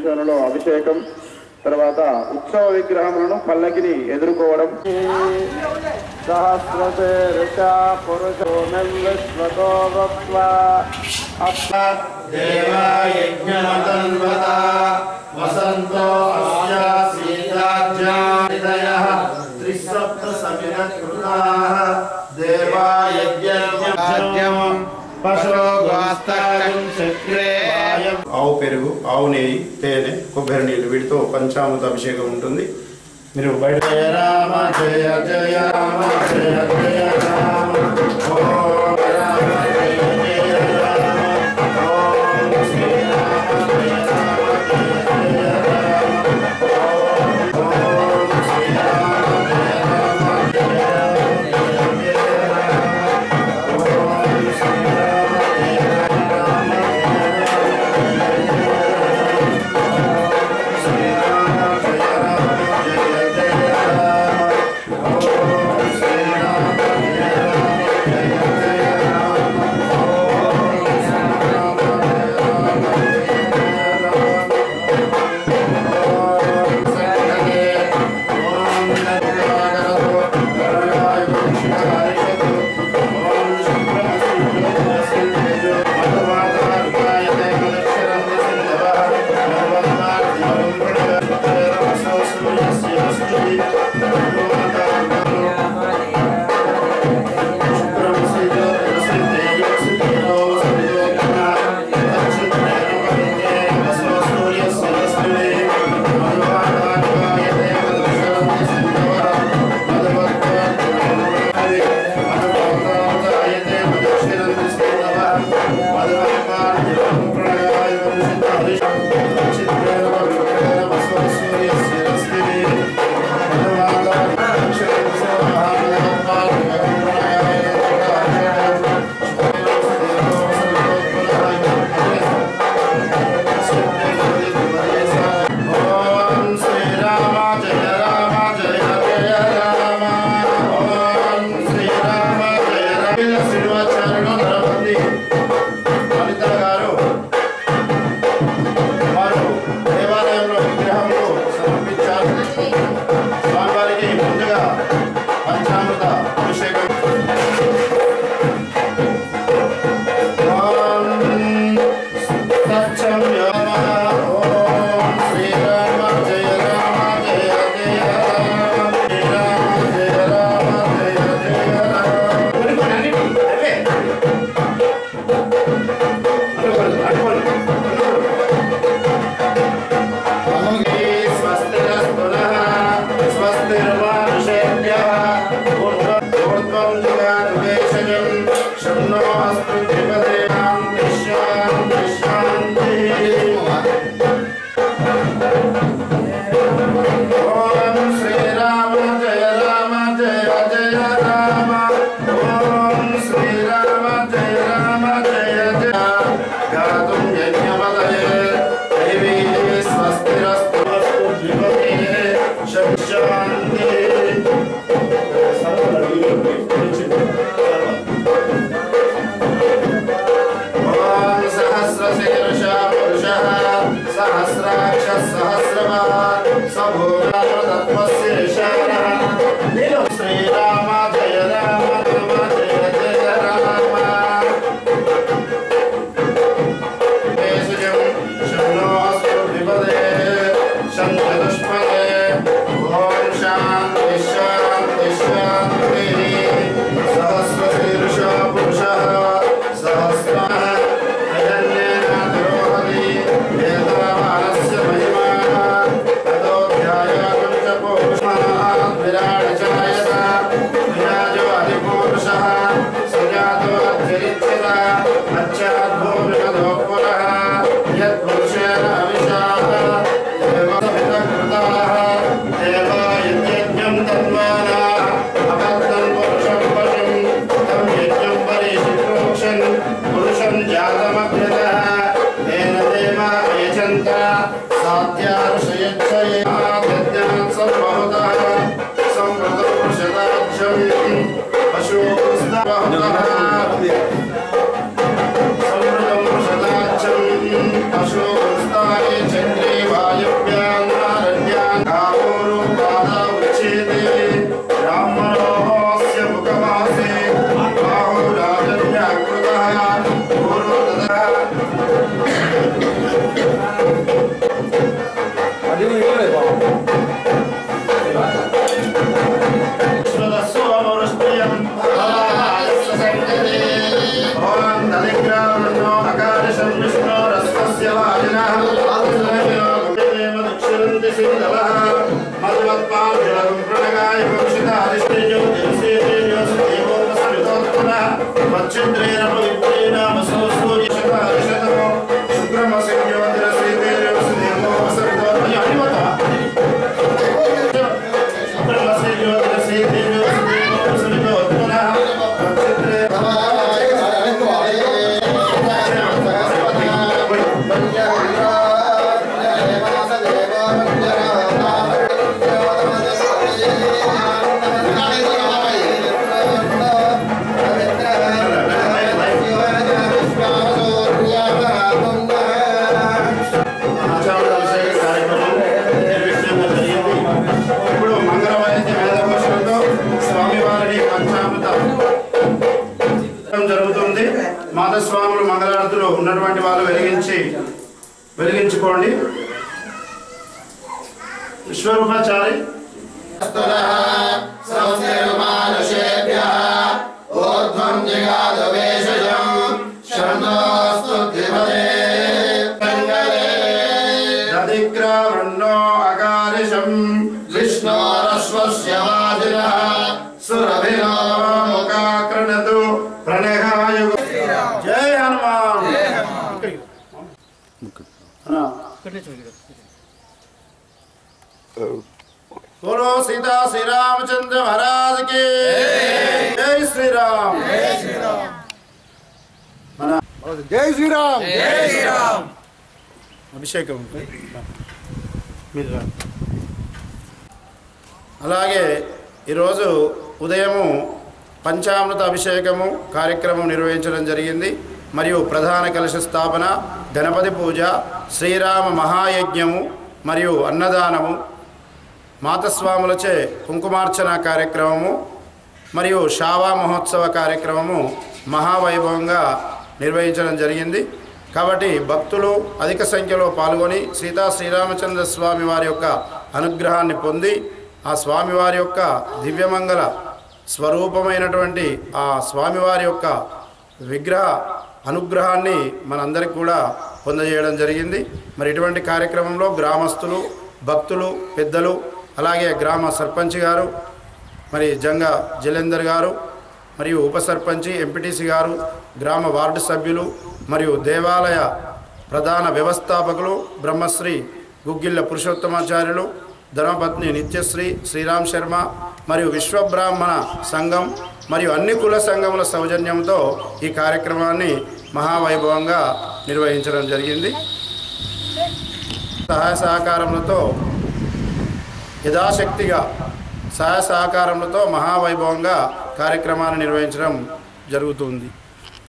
ప్రదేశంలో అభిషేకం, తర్వాత ఉత్సవ విగ్రహములను పల్లకిని ఎదుర్కోవడం. సహస్రశీర్ష పురుషో నిర్విశ్వతో వక్వా దేవాయజ్ఞమతన్వత వసంతో అస్య సీతాజ్ఞానిదయః త్రిసప్త సమినకృతాః దేవాయజ్ఞం పశో గోస్తకం చక్రే. ఆవు పెరుగు, ఆవు నెయ్యి, తేనె, కొబ్బరి నీళ్ళు వీటితో పంచామృత అభిషేకం ఉంటుంది. మీరు బయట జయ రామ జయ జయ రామ జయ జయ రామ ఓం రామ జయ జయ రామ ఓం శ్రీ రామ జయ రామ జయ జయ రామ ఓం శ్రీ రామ జయ రామ జయ జయ రామ ఓం శ్రీ రామ జయ రామ శ్రీ రామ జయ రామ జయ జయ జరుగుతుంది. మాతస్వాములు మంగళారతులు ఉన్నటువంటి వాళ్ళు వెలిగించుకోండి. విశ్వరూపాచారి దధిగ్రవన్నో అకారిషం విష్ణోరశ్వస్య వాజినః సురభినో ముఖాక్రణతు ప్రణయః. జై హనుమాన్. बोलो सीता श्री रामचंद्र महाराज की जय श्री राम. जय श्री राम. जय श्री राम. అభిషేకం అలాగే ఈరోజు ఉదయము పంచామృత అభిషేకము కార్యక్రమం నిర్వహించడం జరిగింది. మరియు ప్రధాన కలశ స్థాపన, గణపతి పూజ, శ్రీరామ మహాయజ్ఞము మరియు అన్నదానము, మాతస్వాములచే కుంకుమార్చన కార్యక్రమము మరియు షావా మహోత్సవ కార్యక్రమము మహావైభవంగా నిర్వహించడం జరిగింది. కాబట్టి భక్తులు అధిక సంఖ్యలో పాల్గొని సీతా శ్రీరామచంద్ర స్వామి వారి యొక్క అనుగ్రహాన్ని పొంది ఆ స్వామివారి యొక్క దివ్యమంగళ స్వరూపమైనటువంటి ఆ స్వామివారి యొక్క విగ్రహ అనుగ్రహాన్ని మనందరికీ కూడా పొందజేయడం జరిగింది. మరి ఇటువంటి కార్యక్రమంలో గ్రామస్తులు, భక్తులు, పెద్దలు, అలాగే గ్రామ సర్పంచ్ గారు, మరి జంగ జలేందర్ గారు, మరియు ఉప సర్పంచి, ఎంపీటీసీ గారు, గ్రామ వార్డు సభ్యులు మరియు దేవాలయ ప్రధాన వ్యవస్థాపకులు బ్రహ్మశ్రీ గుగ్గిళ్ళ పురుషోత్తమాచార్యులు, ధర్మపత్ని నిత్యశ్రీ శ్రీరామ్ శర్మ మరియు విశ్వబ్రాహ్మణ సంఘం మరియు అన్ని కుల సంఘముల సౌజన్యంతో ఈ కార్యక్రమాన్ని మహావైభవంగా నిర్వహించడం జరిగింది. సహాయ సహకారములతో యథాశక్తిగా సహాయ సహకారములతో మహావైభవంగా కార్యక్రమాన్ని నిర్వహించడం జరుగుతుంది.